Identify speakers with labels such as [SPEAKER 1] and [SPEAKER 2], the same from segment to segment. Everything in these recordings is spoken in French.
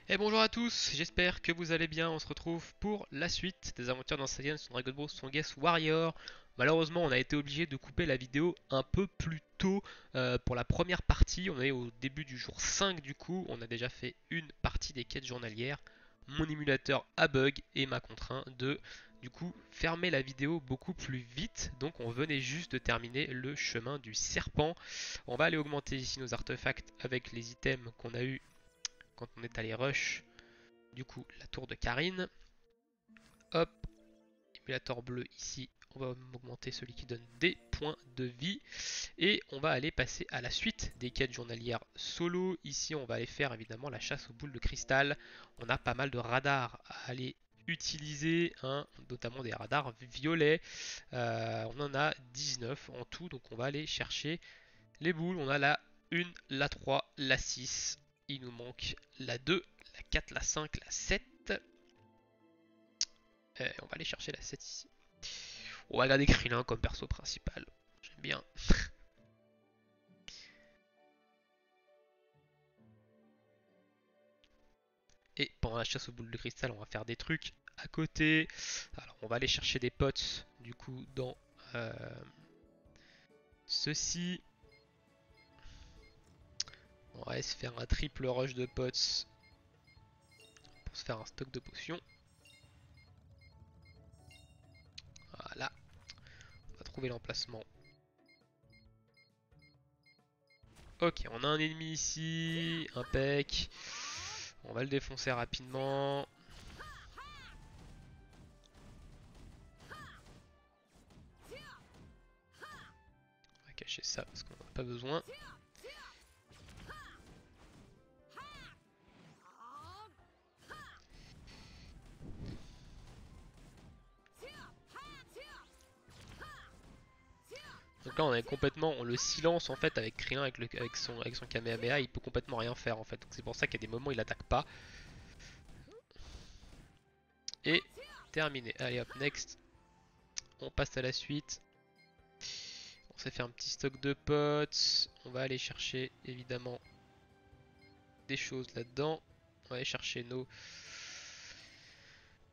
[SPEAKER 1] Et bonjour à tous, j'espère que vous allez bien. On se retrouve pour la suite des aventures dans Saiyan sur Dragon Ball Strongest Warrior. Malheureusement, on a été obligé de couper la vidéo un peu plus tôt pour la première partie. On est au début du jour 5 du coup. On a déjà fait une partie des quêtes journalières. Mon émulateur a bug et m'a contraint de du coup fermer la vidéo beaucoup plus vite. Donc on venait juste de terminer le chemin du serpent. On va aller augmenter ici nos artefacts avec les items qu'on a eu quand on est allé rush du coup la tour de Karine. Hop, émulateur bleu ici, on va augmenter celui qui donne des points de vie. Et on va aller passer à la suite des quêtes journalières solo. Ici on va aller faire évidemment la chasse aux boules de cristal. On a pas mal de radars à aller utiliser, hein, notamment des radars violets. On en a 19 en tout, donc on va aller chercher les boules. On a la 1, la 3, la 6. Il nous manque la 2, la 4, la 5, la 7. On va aller chercher la 7 ici. On va garder Krillin comme perso principal. J'aime bien. Et pendant la chasse aux boules de cristal, on va faire des trucs à côté. Alors, on va aller chercher des potes, du coup, dans euh, ceci. On va aller se faire un triple rush de potes pour se faire un stock de potions. Voilà, on va trouver l'emplacement. Ok, on a un ennemi ici, un pec. On va le défoncer rapidement. On va cacher ça parce qu'on n'en a pas besoin. Donc là on est complètement, on le silence en fait avec Krillin avec son Kamehameha, il peut complètement rien faire en fait. Donc c'est pour ça qu'il y a des moments où il attaque pas. Et terminé. Allez hop, next. On passe à la suite. On s'est fait un petit stock de potes. On va aller chercher évidemment des choses là-dedans. On va aller chercher nos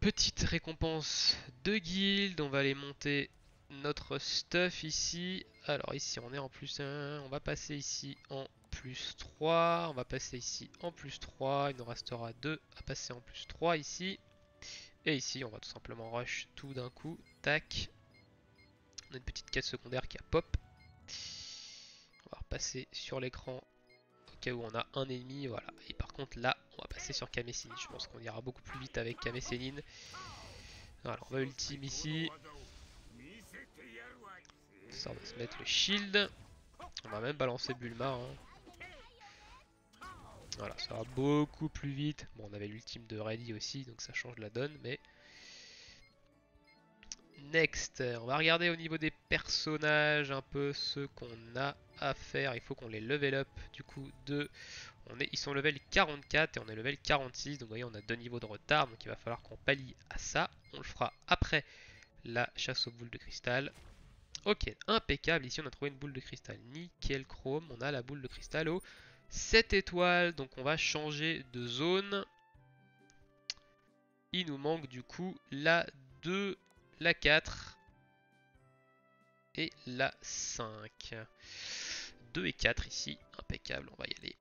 [SPEAKER 1] petites récompenses de guild. On va aller monter notre stuff ici. Alors ici on est en plus 1. On va passer ici en plus 3. On va passer ici en plus 3. Il nous restera 2 à passer en plus 3 ici. Et ici on va tout simplement rush tout d'un coup. Tac. On a une petite quête secondaire qui a pop. On va repasser sur l'écran au cas où on a un ennemi. Voilà. Et par contre là on va passer sur Kame Sennin. Je pense qu'on ira beaucoup plus vite avec Kame Sennin. Voilà, on va ultime ici. Ça, on va se mettre le shield. On va même balancer Bulma. Hein. Voilà, ça va beaucoup plus vite. Bon, on avait l'ultime de Ready aussi, donc ça change la donne. Mais next, on va regarder au niveau des personnages un peu ce qu'on a à faire. Il faut qu'on les level up. Du coup, ils sont level 44 et on est level 46. Donc vous voyez, on a 2 niveaux de retard. Donc il va falloir qu'on pallie à ça. On le fera après la chasse aux boules de cristal. Ok, impeccable. Ici, on a trouvé une boule de cristal. Nickel chrome. On a la boule de cristal au 7 étoiles. Donc, on va changer de zone. Il nous manque du coup la 2, la 4 et la 5. 2 et 4 ici. Impeccable. On va y aller.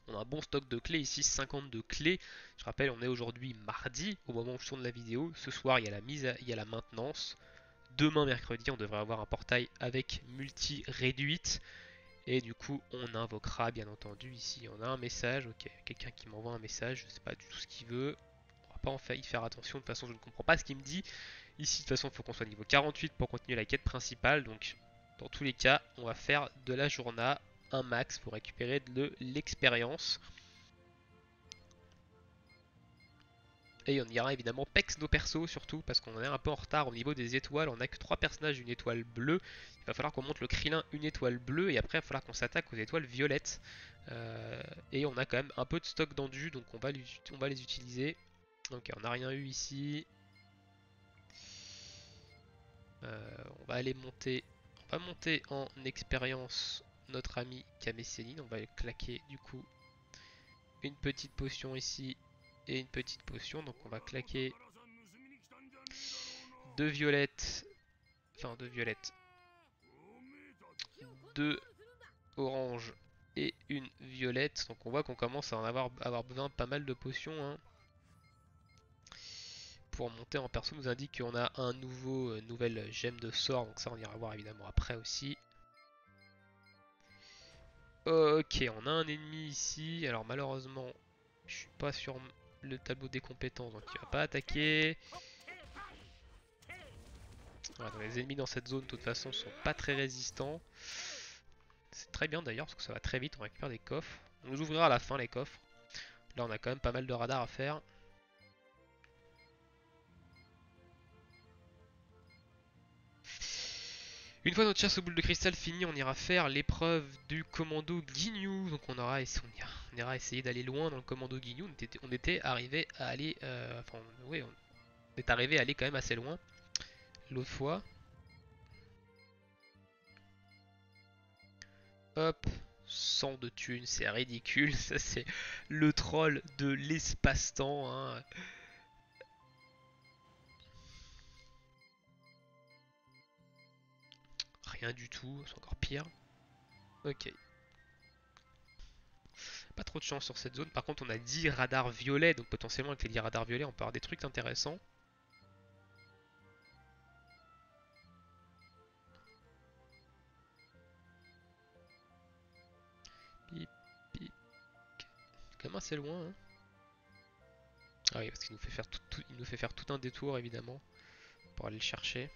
[SPEAKER 1] On a un bon stock de clés ici, 52 clés. Je rappelle, on est aujourd'hui mardi au moment où je tourne la vidéo. Ce soir, il y a il y a la maintenance. Demain mercredi, on devrait avoir un portail avec multi réduite. Et du coup, on invoquera bien entendu ici. On a un message, ok, quelqu'un qui m'envoie un message, je sais pas du tout ce qu'il veut. On va pas y faire attention, de toute façon je ne comprends pas ce qu'il me dit. Ici de toute façon il faut qu'on soit niveau 48 pour continuer la quête principale. Donc dans tous les cas, on va faire de la journée un max pour récupérer de l'expérience. Et on ira évidemment pex nos persos surtout parce qu'on est un peu en retard au niveau des étoiles. On a que 3 personnages une étoile bleue. Il va falloir qu'on monte le Krillin une étoile bleue et après il va falloir qu'on s'attaque aux étoiles violettes. Et on a quand même un peu de stock d'endu donc on va les utiliser. Ok, on n'a rien eu ici. On va aller monter. On va monter en expérience notre ami Kame Sennin. On va claquer du coup une petite potion ici et une petite potion. Donc on va claquer 2 violettes, enfin 2 violettes, 2 oranges et une violette. Donc on voit qu'on commence à en avoir besoin de pas mal de potions hein, pour monter en perso. Nous indique qu'on a un nouvelle gemme de sort. Donc ça on ira voir évidemment après aussi. Ok, on a un ennemi ici. Alors malheureusement, je suis pas sur le tableau des compétences, donc il va pas attaquer. Voilà, les ennemis dans cette zone, de toute façon, sont pas très résistants. C'est très bien d'ailleurs, parce que ça va très vite, on récupère des coffres. On nous ouvrira à la fin les coffres. Là, on a quand même pas mal de radars à faire. Une fois notre chasse aux boules de cristal finie, on ira faire l'épreuve du commando Ginyu. Donc on ira essayer d'aller loin dans le commando Ginyu. On était arrivé à aller, enfin, oui, on est arrivé à aller quand même assez loin l'autre fois. Hop, 100 de thunes, c'est ridicule. Ça c'est le troll de l'espace-temps. Hein. Rien du tout, c'est encore pire. Ok. Pas trop de chance sur cette zone. Par contre, on a 10 radars violets. Donc potentiellement, avec les 10 radars violets, on peut avoir des trucs intéressants. Pip, pip. Quand même assez loin. Hein. Ah oui, parce qu'il nous fait faire il nous fait faire tout un détour, évidemment, pour aller le chercher.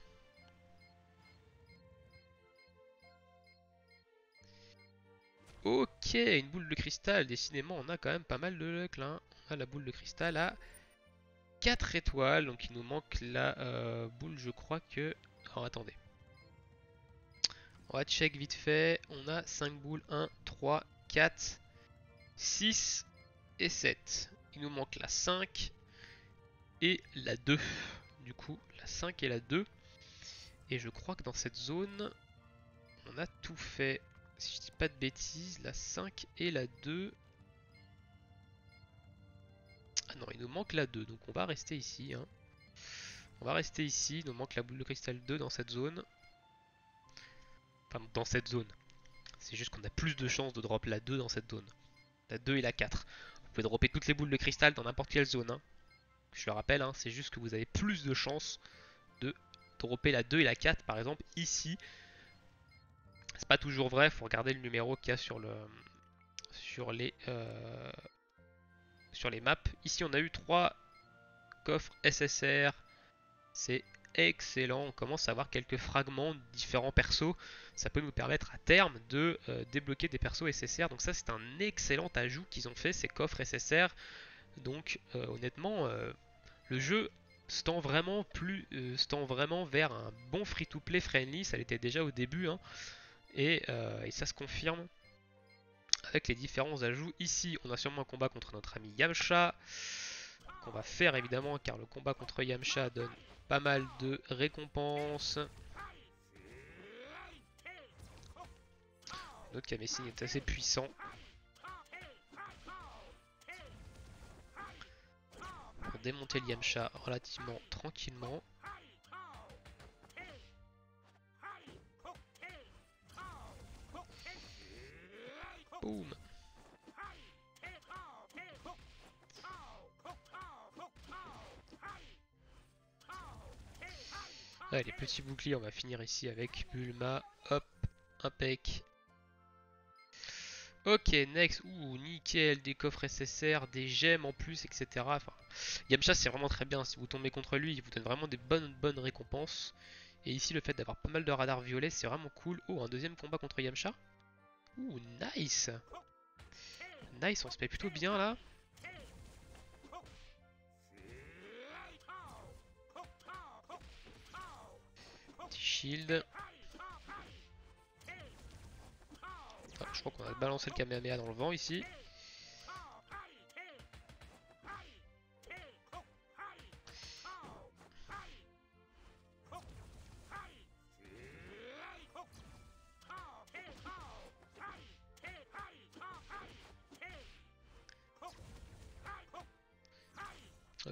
[SPEAKER 1] Ok, une boule de cristal. Décidément, on a quand même pas mal de luck là. On a la boule de cristal à 4 étoiles. Donc il nous manque la boule, je crois que... Oh, attendez. On va check vite fait. On a 5 boules. 1, 3, 4, 6 et 7. Il nous manque la 5 et la 2. Du coup, la 5 et la 2. Et je crois que dans cette zone, on a tout fait. Si je dis pas de bêtises, la 5 et la 2. Ah non, il nous manque la 2. Donc on va rester ici. Hein. On va rester ici. Il nous manque la boule de cristal 2 dans cette zone. Enfin, dans cette zone. C'est juste qu'on a plus de chances de drop la 2 dans cette zone. La 2 et la 4. Vous pouvez dropper toutes les boules de cristal dans n'importe quelle zone. Hein. Je le rappelle, hein, c'est juste que vous avez plus de chances de dropper la 2 et la 4. Par exemple, ici, c'est pas toujours vrai. Il faut regarder le numéro qu'il y a sur les maps. Ici, on a eu 3 coffres SSR. C'est excellent. On commence à avoir quelques fragments de différents persos. Ça peut nous permettre à terme de débloquer des persos SSR. Donc ça, c'est un excellent ajout qu'ils ont fait, ces coffres SSR. Donc honnêtement, le jeu se tend vraiment vers un bon free-to-play friendly. Ça l'était déjà au début. Hein. Et ça se confirme avec les différents ajouts. Ici, on a sûrement un combat contre notre ami Yamcha. Qu'on va faire évidemment, car le combat contre Yamcha donne pas mal de récompenses. Notre Kame Sennin est assez puissant. Pour démonter le Yamcha relativement tranquillement. Boum. Allez, les petits boucliers, on va finir ici avec Bulma. Hop, impec. Ok, next. Ouh, nickel, des coffres SSR, des gemmes en plus, etc. Enfin, Yamcha, c'est vraiment très bien. Si vous tombez contre lui, il vous donne vraiment des bonnes récompenses. Et ici, le fait d'avoir pas mal de radars violets, c'est vraiment cool. Oh, un deuxième combat contre Yamcha. Ouh, nice. Nice, on se met plutôt bien là. Petit shield. Ah, je crois qu'on a balancé le Kamehameha dans le vent ici.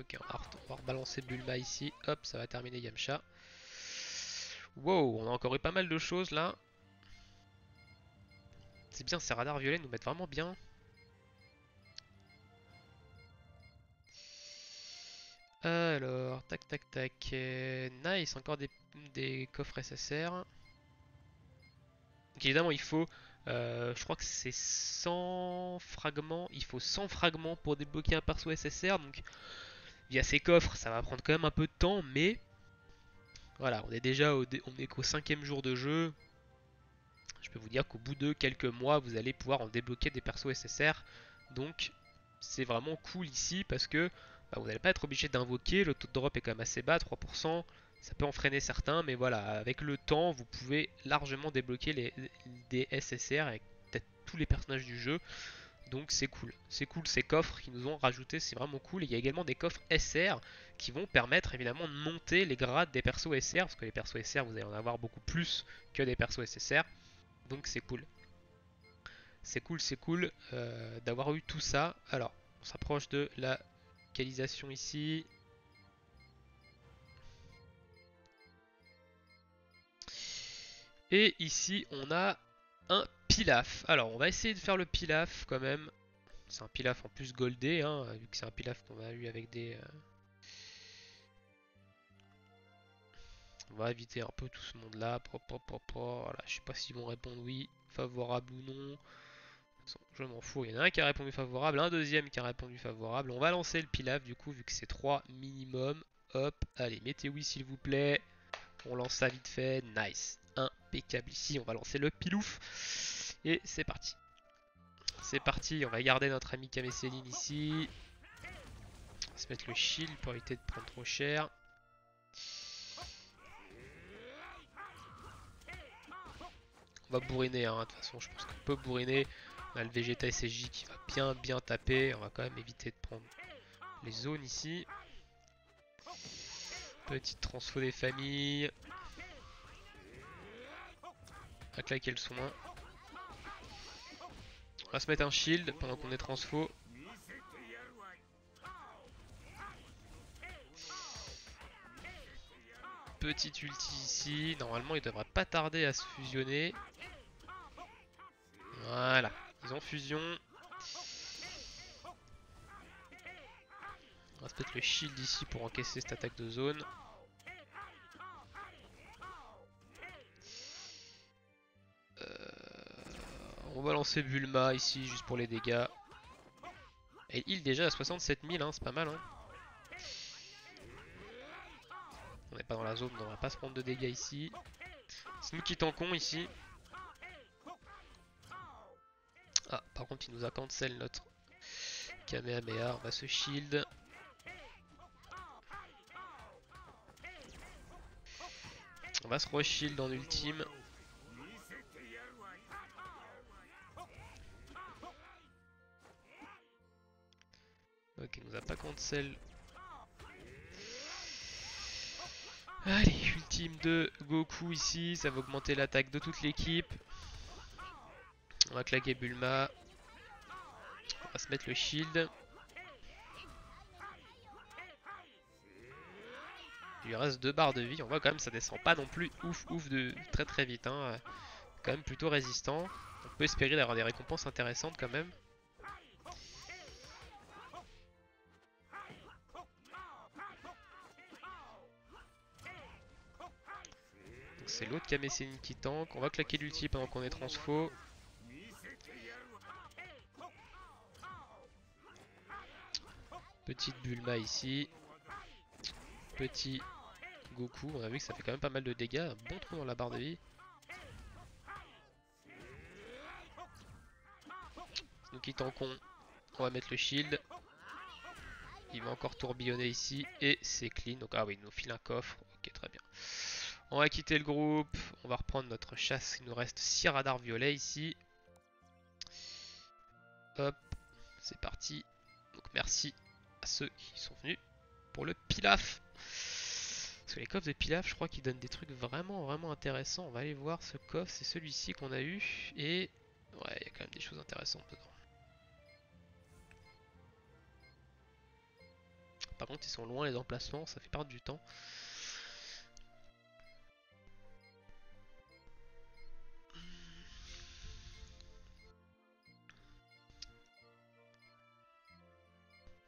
[SPEAKER 1] Ok, on va rebalancer Bulma ici. Hop, ça va terminer Yamcha. Wow, on a encore eu pas mal de choses là. C'est bien, ces radars violets nous mettent vraiment bien. Alors, tac tac tac. Nice, encore des coffres SSR. Donc évidemment, il faut. Je crois que c'est 100 fragments. Il faut 100 fragments pour débloquer un perso SSR. Donc, via ces coffres, ça va prendre quand même un peu de temps. Mais voilà, on est déjà on est qu'au 5e jour de jeu. Je peux vous dire qu'au bout de quelques mois, vous allez pouvoir en débloquer des persos SSR. Donc, c'est vraiment cool ici parce que bah, vous n'allez pas être obligé d'invoquer. Le taux de drop est quand même assez bas, 3%. Ça peut en freiner certains, mais voilà, avec le temps, vous pouvez largement débloquer des SSR avec peut-être tous les personnages du jeu. Donc c'est cool. C'est cool ces coffres qu'ils nous ont rajoutés, c'est vraiment cool. Et il y a également des coffres SR qui vont permettre évidemment de monter les grades des persos SR, parce que les persos SR, vous allez en avoir beaucoup plus que des persos SSR. Donc c'est cool. C'est cool d'avoir eu tout ça. Alors, on s'approche de la localisation ici. Et ici, on a un pilaf. Alors, on va essayer de faire le pilaf quand même. C'est un pilaf en plus goldé, hein, vu que c'est un pilaf qu'on a eu avec des... On va éviter un peu tout ce monde-là. Voilà, je sais pas s'ils vont répondre oui, favorable ou non. Je m'en fous, il y en a un qui a répondu favorable, un deuxième qui a répondu favorable. On va lancer le pilaf du coup, vu que c'est 3 minimum. Hop, allez, mettez oui s'il vous plaît. On lance ça vite fait, nice. Impeccable ici, on va lancer le pilouf. Et c'est parti. C'est parti, on va garder notre ami Kamé-Céline ici. On va se mettre le shield pour éviter de prendre trop cher. On va bourriner, hein, de toute façon je pense qu'on peut bourriner. On a le Vegeta SSJ qui va bien taper. On va quand même éviter de prendre les zones ici. Petite transfo des familles. On va claquer le soin. On va se mettre un shield pendant qu'on est transfo. Petite ulti ici. Normalement, il devrait pas tarder à se fusionner. Voilà. Ils ont fusion. On va se mettre le shield ici pour encaisser cette attaque de zone. On va lancer Bulma ici juste pour les dégâts. Elle heal déjà à 67 000, hein, c'est pas mal. Hein. On n'est pas dans la zone, on va pas se prendre de dégâts ici. C'est nous qui tankons ici. Ah, par contre, il nous a cancel notre Kamehameha. On va se shield. On va se re-shield en ultime. Ok, il nous a pas cancel. Allez, ultime de Goku ici. Ça va augmenter l'attaque de toute l'équipe. On va claquer Bulma. On va se mettre le shield. Il lui reste 2 barres de vie. On voit quand même ça descend pas non plus ouf de très vite. Hein. Quand même plutôt résistant. On peut espérer d'avoir des récompenses intéressantes quand même. C'est l'autre Kamé-Céline qui tank. On va claquer l'ulti pendant qu'on est transfo. Petite Bulma ici. Petit Goku. On a vu que ça fait quand même pas mal de dégâts. Un bon trou dans la barre de vie. Nous qui tankons. On va mettre le shield. Il va encore tourbillonner ici. Et c'est clean. Donc ah oui, il nous file un coffre. Ok, très bien. On va quitter le groupe. On va reprendre notre chasse. Il nous reste 6 radars violets ici. Hop. C'est parti. Donc merci à ceux qui sont venus pour le pilaf. Parce que les coffres de pilaf, je crois qu'ils donnent des trucs vraiment intéressants. On va aller voir ce coffre, c'est celui-ci qu'on a eu. Et ouais, il y a quand même des choses intéressantes dedans. Par contre, ils sont loin les emplacements, ça fait perdre du temps.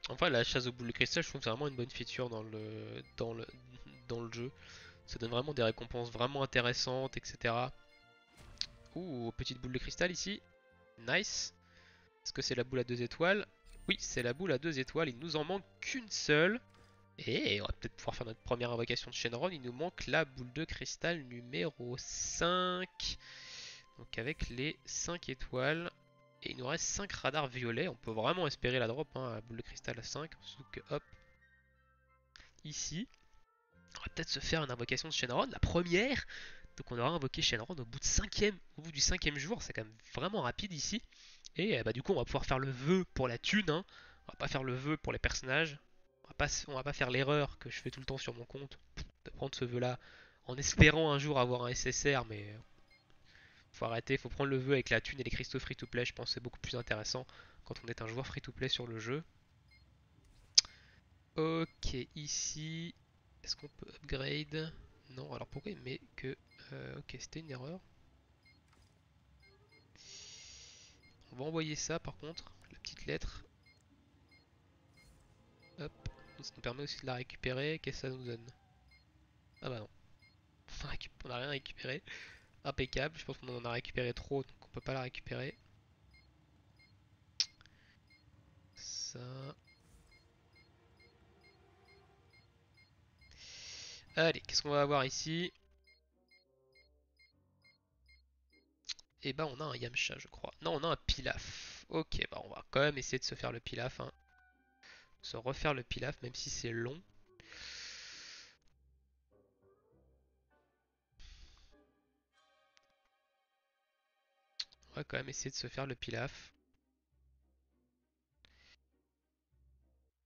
[SPEAKER 1] Enfin, la chasse aux boules de cristal, je trouve que c'est vraiment une bonne feature dans le jeu. Ça donne vraiment des récompenses vraiment intéressantes, etc. Ouh, petite boule de cristal ici. Nice. Est-ce que c'est la boule à 2 étoiles? Oui, c'est la boule à 2 étoiles. Il nous en manque qu'une seule. Et on va peut-être pouvoir faire notre première invocation de Shenron. Il nous manque la boule de cristal numéro 5. Donc avec les 5 étoiles. Et il nous reste 5 radars violets. On peut vraiment espérer la drop, hein, la boule de cristal à 5. Surtout que hop, ici, on va peut-être se faire une invocation de Shenron, la première. Donc on aura invoqué Shenron au bout du cinquième jour. C'est quand même vraiment rapide ici. Et bah, du coup, on va pouvoir faire le vœu pour la thune, hein. On va pas faire le vœu pour les personnages. On va pas faire l'erreur que je fais tout le temps sur mon compte de prendre ce vœu là en espérant un jour avoir un SSR, mais faut arrêter. Faut prendre le vœu avec la thune et les cristaux free to play. Je pense que c'est beaucoup plus intéressant quand on est un joueur free to play sur le jeu. Ok, ici, est-ce qu'on peut upgrade? Non, alors pourquoi il met que. Ok, c'était une erreur. On va envoyer ça par contre, la petite lettre. Hop, ça nous permet aussi de la récupérer. Qu'est-ce que ça nous donne? Ah bah non, on n'a rien récupéré. Impeccable, je pense qu'on en a récupéré trop, donc on peut pas la récupérer. Ça. Allez, qu'est-ce qu'on va avoir ici? Et bah on a un Yamcha je crois. Non, on a un Pilaf. Ok, bah on va quand même essayer de se faire le Pilaf, hein. Se refaire le Pilaf même si c'est long. On va quand même essayer de se faire le Pilaf.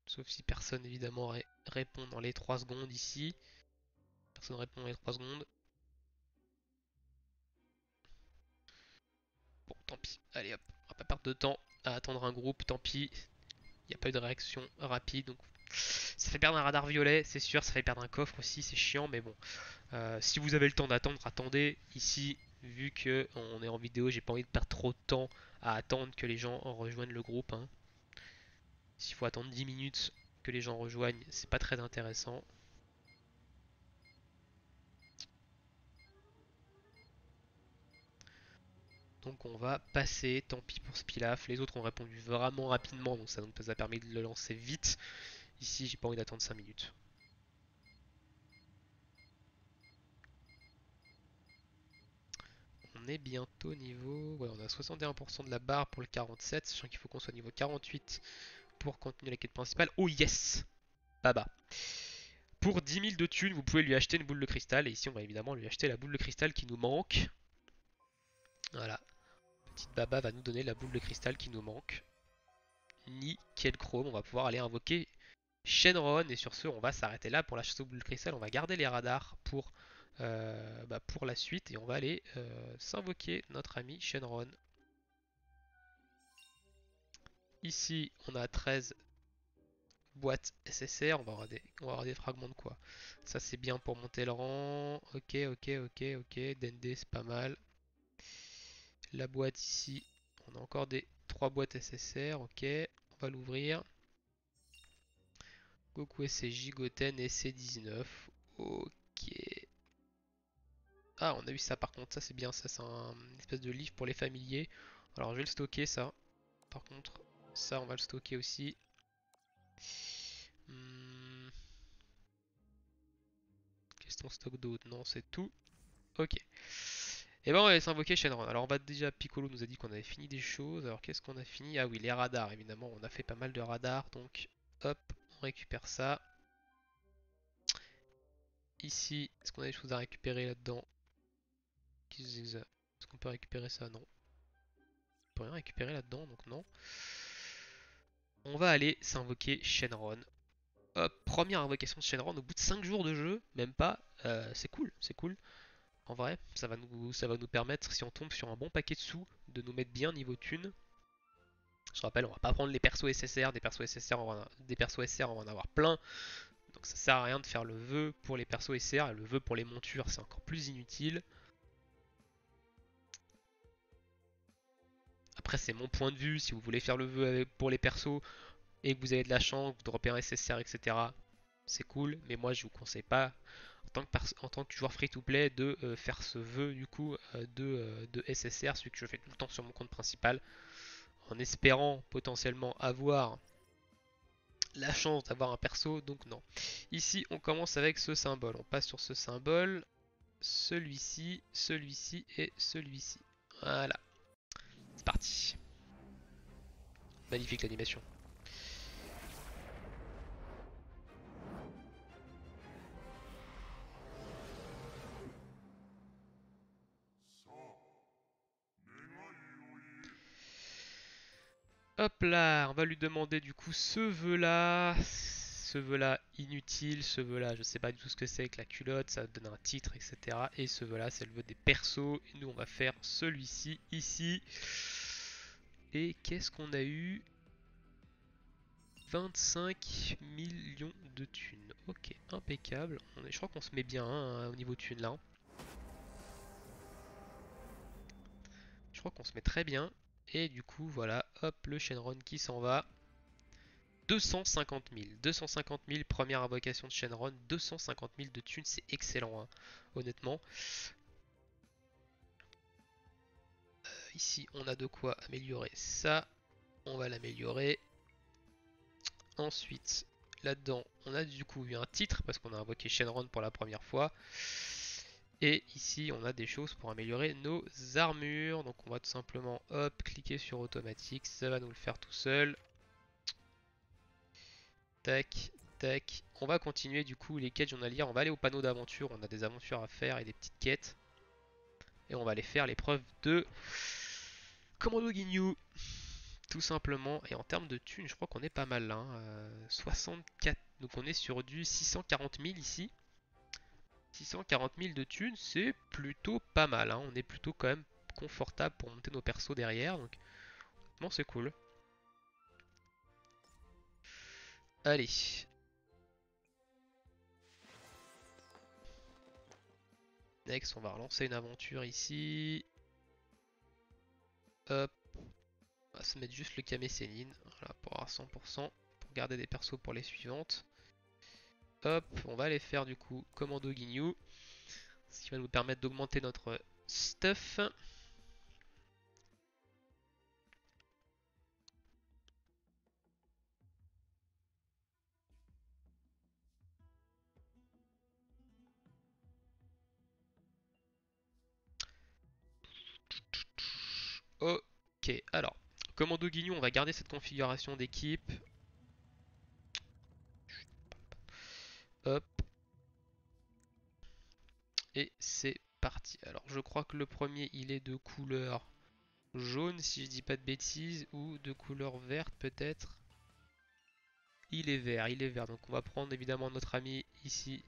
[SPEAKER 1] Sauf si personne évidemment répond dans les 3 secondes ici. Personne répond dans les 3 secondes. Bon, tant pis. Allez hop, on va pas perdre de temps à attendre un groupe, tant pis. Il n'y a pas eu de réaction rapide, donc ça fait perdre un radar violet, c'est sûr, ça fait perdre un coffre aussi, c'est chiant, mais bon. Si vous avez le temps d'attendre, attendez. Ici, vu que on est en vidéo, j'ai pas envie de perdre trop de temps à attendre que les gens rejoignent le groupe, hein. S'il faut attendre 10 minutes que les gens rejoignent, c'est pas très intéressant. Donc on va passer, tant pis pour ce pilaf. Les autres ont répondu vraiment rapidement, donc ça nous a permis de le lancer vite. Ici, j'ai pas envie d'attendre 5 minutes. On est bientôt niveau... Ouais, on a 61% de la barre pour le 47, sachant qu'il faut qu'on soit niveau 48 pour continuer la quête principale. Oh yes! Baba. Pour 10 000 de thunes, vous pouvez lui acheter une boule de cristal. Et ici, on va évidemment lui acheter la boule de cristal qui nous manque. Voilà. Petite Baba va nous donner la boule de cristal qui nous manque. Nickel chrome. On va pouvoir aller invoquer Shenron. Et sur ce, on va s'arrêter là pour la chasse aux boules de cristal. On va garder les radars pour la suite. Et on va aller s'invoquer notre ami Shenron. Ici, on a 13 boîte SSR, on va avoir des fragments de quoi? Ça c'est bien pour monter le rang. Ok, ok, ok, ok. Dende c'est pas mal. La boîte ici, on a encore des 3 boîtes SSR. Ok, on va l'ouvrir. Goku SCJ, Goten et C19. Ok. Ah, on a eu ça par contre, ça c'est bien, ça c'est un espèce de livre pour les familiers. Alors je vais le stocker ça. Par contre, ça on va le stocker aussi. Hmm, Qu'est-ce qu'on stocke d'autre? Non, c'est tout. Ok. Et ben on va aller s'invoquer Shenron. Alors on va déjà, Piccolo nous a dit qu'on avait fini des choses. Alors qu'est-ce qu'on a fini? Ah oui, les radars évidemment. On a fait pas mal de radars. Donc hop, on récupère ça. Ici, est-ce qu'on a des choses à récupérer là-dedans? Est-ce qu'on peut récupérer ça? Non. On peut rien récupérer là-dedans, donc non. On va aller s'invoquer Shenron. Hop, première invocation de Shenron au bout de 5 jours de jeu, même pas. C'est cool, c'est cool. En vrai, ça va nous permettre, si on tombe sur un bon paquet de sous, de nous mettre bien niveau thune. Je rappelle, on va pas prendre les persos SSR, des persos SR, on va en avoir plein. Donc ça sert à rien de faire le vœu pour les persos SR, et le vœu pour les montures c'est encore plus inutile. Après c'est mon point de vue, si vous voulez faire le vœu pour les persos et que vous avez de la chance, vous dropez un SSR, etc. C'est cool, mais moi je vous conseille pas en tant que joueur free to play de faire ce vœu du coup de SSR, celui que je fais tout le temps sur mon compte principal, en espérant potentiellement avoir la chance d'avoir un perso, donc non. Ici on commence avec ce symbole, on passe sur ce symbole, celui-ci, celui-ci et celui-ci. Voilà, c'est parti. Magnifique l'animation. Hop là, on va lui demander du coup ce vœu-là. Ce vœu-là inutile, ce vœu-là, je sais pas du tout ce que c'est avec la culotte, ça donne un titre, etc. Et ce vœu-là, c'est le vœu des persos. Et nous, on va faire celui-ci ici. Et qu'est-ce qu'on a eu? 25 millions de thunes. Ok, impeccable. Je crois qu'on se met bien hein, au niveau thunes là. Je crois qu'on se met très bien. Et du coup, voilà, hop, le Shenron qui s'en va. 250 000. 250 000, première invocation de Shenron. 250 000 de thunes, c'est excellent, hein, honnêtement. Ici, on a de quoi améliorer ça. On va l'améliorer. Ensuite, là-dedans, on a du coup eu un titre parce qu'on a invoqué Shenron pour la première fois. Et ici, on a des choses pour améliorer nos armures. Donc, on va tout simplement, hop, cliquer sur automatique. Ça va nous le faire tout seul. Tac, tac. On va continuer du coup les quêtes journalières. On va aller au panneau d'aventure. On a des aventures à faire et des petites quêtes. Et on va aller faire l'épreuve de Commando Ginyu. Tout simplement. Et en termes de thunes, je crois qu'on est pas mal là. 64. Donc on est sur du 640 000 ici. 640 000 de thunes, c'est plutôt pas mal. Hein. On est plutôt quand même confortable pour monter nos persos derrière. Donc, bon, c'est cool. Allez. Next, on va relancer une aventure ici. Hop. On va se mettre juste le Kame Sennin. Voilà, pour avoir 100%. Pour garder des persos pour les suivantes. Hop, on va aller faire du coup Commando Ginyu. Ce qui va nous permettre d'augmenter notre stuff. Ok, alors, Commando Ginyu, on va garder cette configuration d'équipe. Hop, et c'est parti. Alors, je crois que le premier, il est de couleur jaune, si je dis pas de bêtises, ou de couleur verte peut-être. Il est vert, il est vert. Donc, on va prendre évidemment notre ami ici.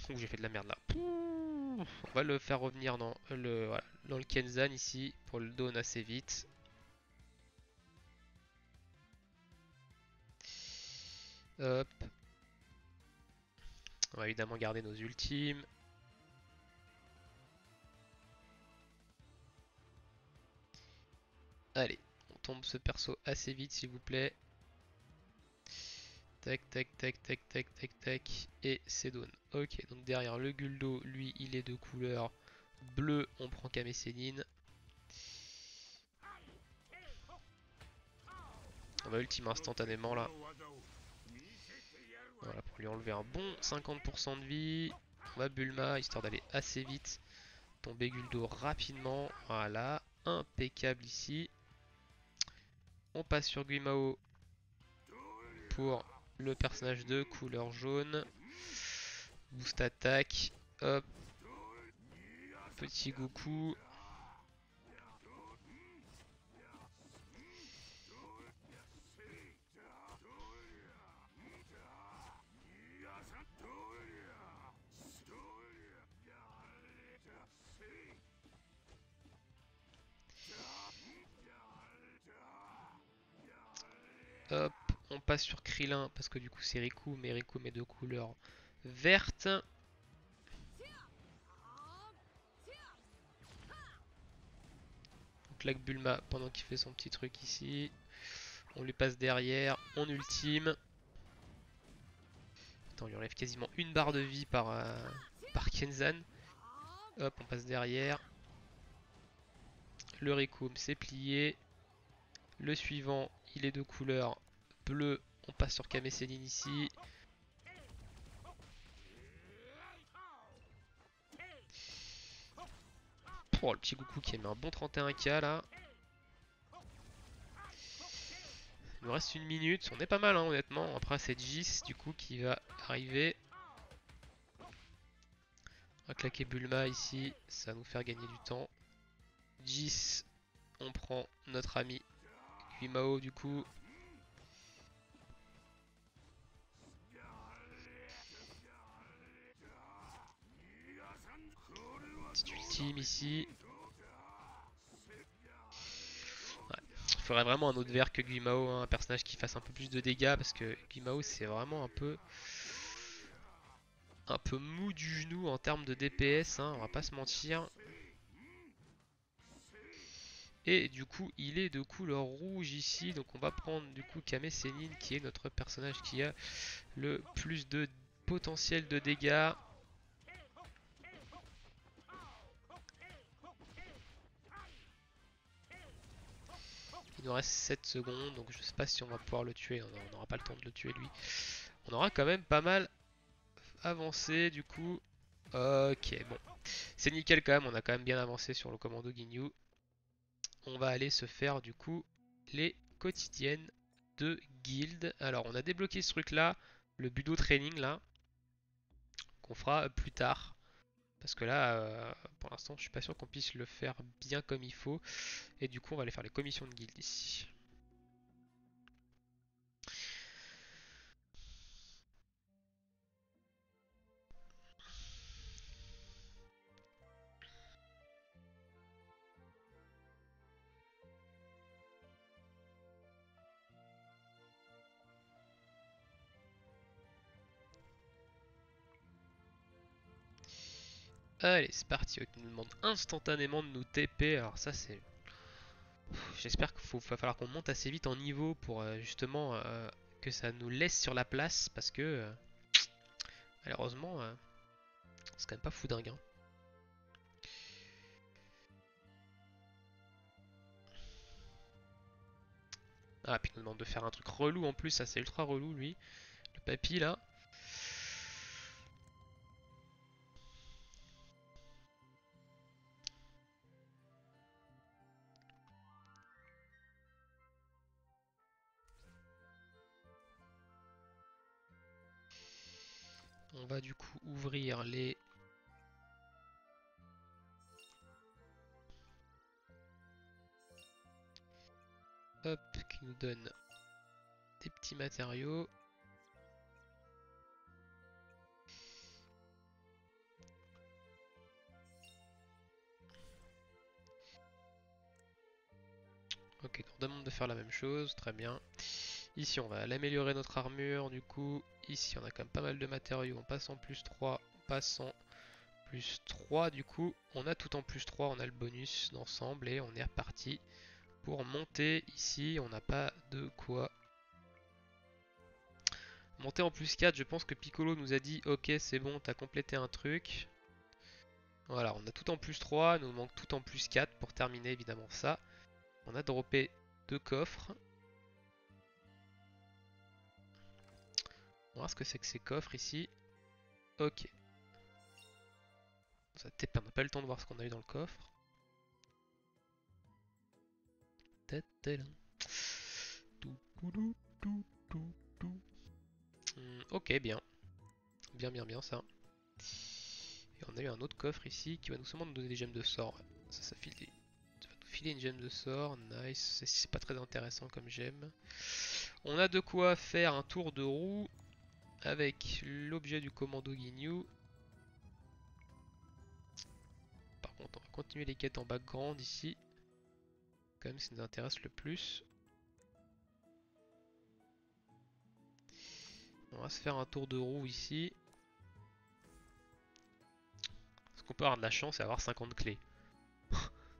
[SPEAKER 1] Ouh, j'ai fait de la merde là. On va le faire revenir voilà, dans le Kenzan ici pour le down assez vite. Hop. On va évidemment garder nos ultimes. Allez, on tombe ce perso assez vite s'il vous plaît. Tac, tac, tac, tac, tac, tac, tac. Et c'est down. Ok, donc derrière le Guldo, lui, il est de couleur bleu. On prend Kame Sennin. On va ultime instantanément là. Voilà, pour lui enlever un bon 50% de vie. On va Bulma, histoire d'aller assez vite. Tomber Guldo rapidement. Voilà, impeccable ici. On passe sur Guimao pour le personnage de couleur jaune. Boost attaque. Hop. Petit Goku. Hop, on passe sur Krillin parce que du coup c'est Riku, mais Riku met de couleur verte. On claque Bulma pendant qu'il fait son petit truc ici. On lui passe derrière, on ultime. Attends, on lui enlève quasiment une barre de vie par Kenzan. Hop, on passe derrière. Le Riku s'est plié. Le suivant, il est de couleur bleue. On passe sur Kame Sennin ici. Oh, le petit Goku qui a mis un bon 31k là. Il nous reste une minute. On est pas mal hein, honnêtement. Après c'est Jis du coup qui va arriver. On va claquer Bulma ici. Ça va nous faire gagner du temps. Jis, on prend notre ami Guimao du coup. Petit ultime ici. Ouais. Il faudrait vraiment un autre vert que Guimao, hein, un personnage qui fasse un peu plus de dégâts parce que Guimao c'est vraiment un peu mou du genou en termes de DPS, hein, on va pas se mentir. Et du coup il est de couleur rouge ici, donc on va prendre du coup Kame Sennin qui est notre personnage qui a le plus de potentiel de dégâts. Il nous reste 7 secondes, donc je sais pas si on va pouvoir le tuer, on n'aura pas le temps de le tuer lui. On aura quand même pas mal avancé du coup. Ok, bon. C'est nickel quand même, on a quand même bien avancé sur le commando Ginyu. On va aller se faire du coup les quotidiennes de guild. Alors on a débloqué ce truc là, le budo training là, qu'on fera plus tard. Parce que là, pour l'instant, je suis pas sûr qu'on puisse le faire bien comme il faut. Et du coup, on va aller faire les commissions de guild ici. Allez, c'est parti. Il nous demande instantanément de nous TP. Alors ça, c'est... J'espère qu'il va falloir qu'on monte assez vite en niveau pour justement que ça nous laisse sur la place. Parce que malheureusement, c'est quand même pas fou dingue, hein. Ah, puis il nous demande de faire un truc relou en plus. Ça, c'est ultra relou, lui. Le papy, là. On va du coup ouvrir les... Hop, qui nous donne des petits matériaux. Ok, on demande de faire la même chose, très bien. Ici, on va l'améliorer notre armure, du coup. Ici, on a quand même pas mal de matériaux. On passe en plus 3, on passe en plus 3, du coup. On a tout en plus 3, on a le bonus d'ensemble et on est reparti pour monter. Ici, on n'a pas de quoi monter en plus 4. Je pense que Piccolo nous a dit, ok, c'est bon, t'as complété un truc. Voilà, on a tout en plus 3, il nous manque tout en plus 4 pour terminer évidemment ça. On a droppé 2 coffres. On va voir ce que c'est que ces coffres ici. Ok. Ça TP, on n'a pas eu le temps de voir ce qu'on a eu dans le coffre. Ok, bien. Bien, bien, bien ça. Et on a eu un autre coffre ici qui va nous seulement nous donner des gemmes de sort. Ouais. Ça file des... Ça va nous filer une gemme de sort. Nice. C'est pas très intéressant comme gemme. On a de quoi faire un tour de roue avec l'objet du commando Ginyu. Par contre, on va continuer les quêtes en background ici. Quand même, ce qui nous intéresse le plus. On va se faire un tour de roue ici. Parce qu'on peut avoir de la chance et avoir 50 clés.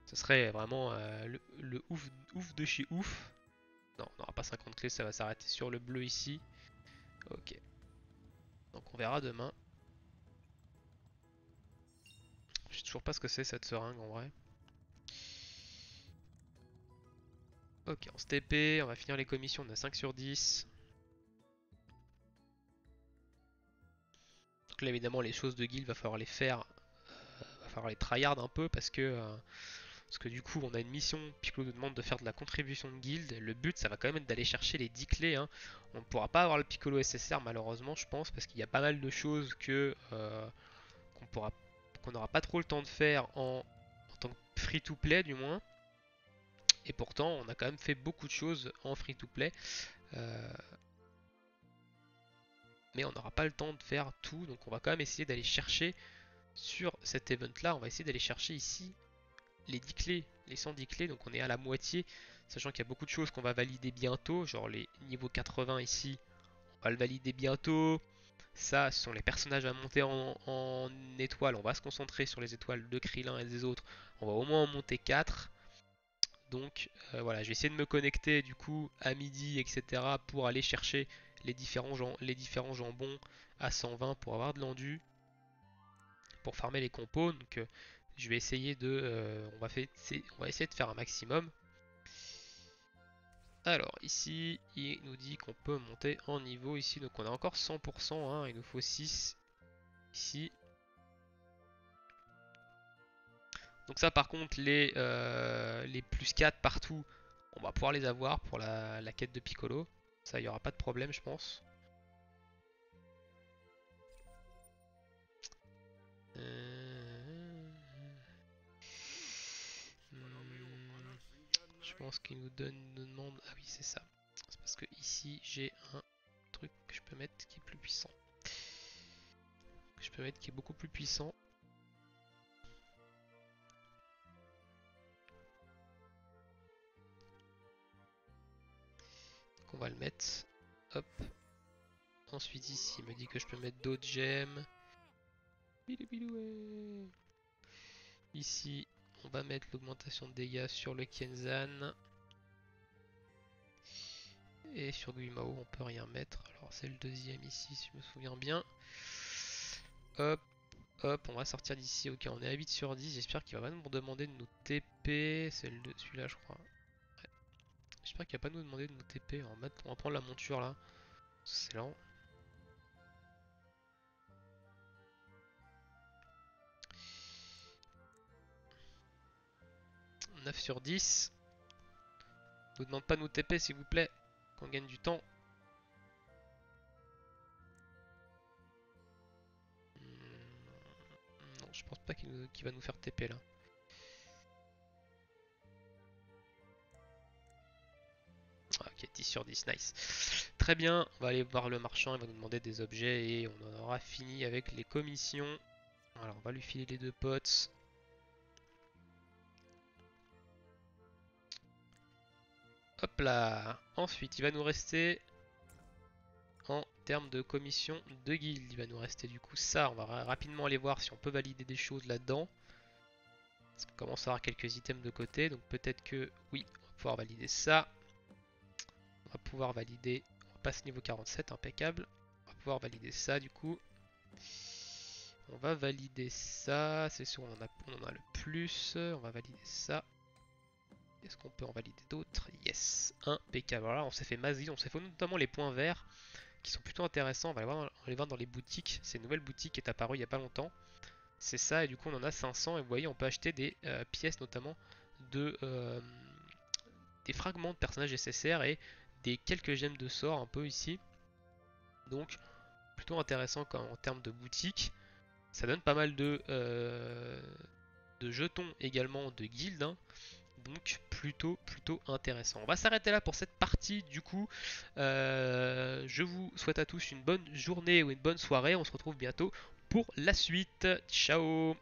[SPEAKER 1] Ce serait vraiment le ouf, ouf de chez ouf. Non, on n'aura pas 50 clés, ça va s'arrêter sur le bleu ici. Ok. Donc on verra demain. Je sais toujours pas ce que c'est cette seringue en vrai. Ok, on se TP, on va finir les commissions, on a 5 sur 10. Donc là évidemment les choses de guild va falloir les faire, va falloir les tryhard un peu parce que du coup on a une mission, Piccolo nous demande de faire de la contribution de guild. Le but ça va quand même être d'aller chercher les 10 clés. Hein. On ne pourra pas avoir le Piccolo SSR malheureusement je pense parce qu'il y a pas mal de choses qu'on n'aura pas trop le temps de faire en tant que free to play du moins. Et pourtant on a quand même fait beaucoup de choses en free to play. Euh, mais on n'aura pas le temps de faire tout, donc on va quand même essayer d'aller chercher sur cet event là, on va essayer d'aller chercher ici les 10 clés, les 110 clés, donc on est à la moitié, sachant qu'il y a beaucoup de choses qu'on va valider bientôt, genre les niveaux 80 ici, on va le valider bientôt. Ça, ce sont les personnages à monter en étoiles, on va se concentrer sur les étoiles de Krillin et des autres, on va au moins en monter 4. Donc voilà, je vais essayer de me connecter du coup à midi, etc. pour aller chercher les différents jambons à 120 pour avoir de l'endu, pour farmer les compos. Donc je vais essayer on va essayer de faire un maximum. Alors ici, il nous dit qu'on peut monter en niveau ici, donc on a encore 100%, hein, il nous faut 6 ici. Donc ça par contre, les plus 4 partout, on va pouvoir les avoir pour la quête de Piccolo. Ça, il n'y aura pas de problème, je pense. Je pense qu'il nous demande... Ah oui, c'est ça. C'est parce que ici, j'ai un truc que je peux mettre qui est plus puissant. Que je peux mettre qui est beaucoup plus puissant. Donc on va le mettre. Hop. Ensuite ici, il me dit que je peux mettre d'autres gemmes. Ici, on va mettre l'augmentation de dégâts sur le Kenzan. Et sur Guimao, on peut rien mettre. Alors c'est le deuxième ici, si je me souviens bien. Hop, hop, on va sortir d'ici. Ok, on est à 8 sur 10. J'espère qu'il va pas nous demander de nous TP. C'est celui-là, je crois. Ouais. J'espère qu'il va pas nous demander de nous TP. On va prendre la monture là. C'est lent. 9 sur 10. Ne nous demande pas de nous TP s'il vous plaît. Qu'on gagne du temps. Non, je pense pas qu'il va nous faire TP là. Ok, 10 sur 10, nice. Très bien, on va aller voir le marchand, il va nous demander des objets et on en aura fini avec les commissions. Alors on va lui filer les 2 potes. Hop là. Ensuite il va nous rester en termes de commission de guild. Il va nous rester du coup ça. On va rapidement aller voir si on peut valider des choses là-dedans. Parce qu'on commence à avoir quelques items de côté. Donc peut-être que oui, on va pouvoir valider ça. On va pouvoir valider. On passe niveau 47, impeccable. On va pouvoir valider ça du coup. On va valider ça. C'est sûr, on en a le plus. On va valider ça. Est-ce qu'on peut en valider d'autres? Yes, impeccable. Voilà, on s'est fait masie. On s'est fait notamment les points verts qui sont plutôt intéressants. On va les voir dans les boutiques. C'est une nouvelle boutique qui est apparue il n'y a pas longtemps. C'est ça, et du coup on en a 500. Et vous voyez, on peut acheter des pièces notamment des fragments de personnages SSR et des quelques gemmes de sort un peu ici. Donc plutôt intéressant en termes de boutique. Ça donne pas mal de jetons également de guild. Hein. Donc plutôt intéressant. On va s'arrêter là pour cette partie du coup. Je vous souhaite à tous une bonne journée ou une bonne soirée. On se retrouve bientôt pour la suite. Ciao.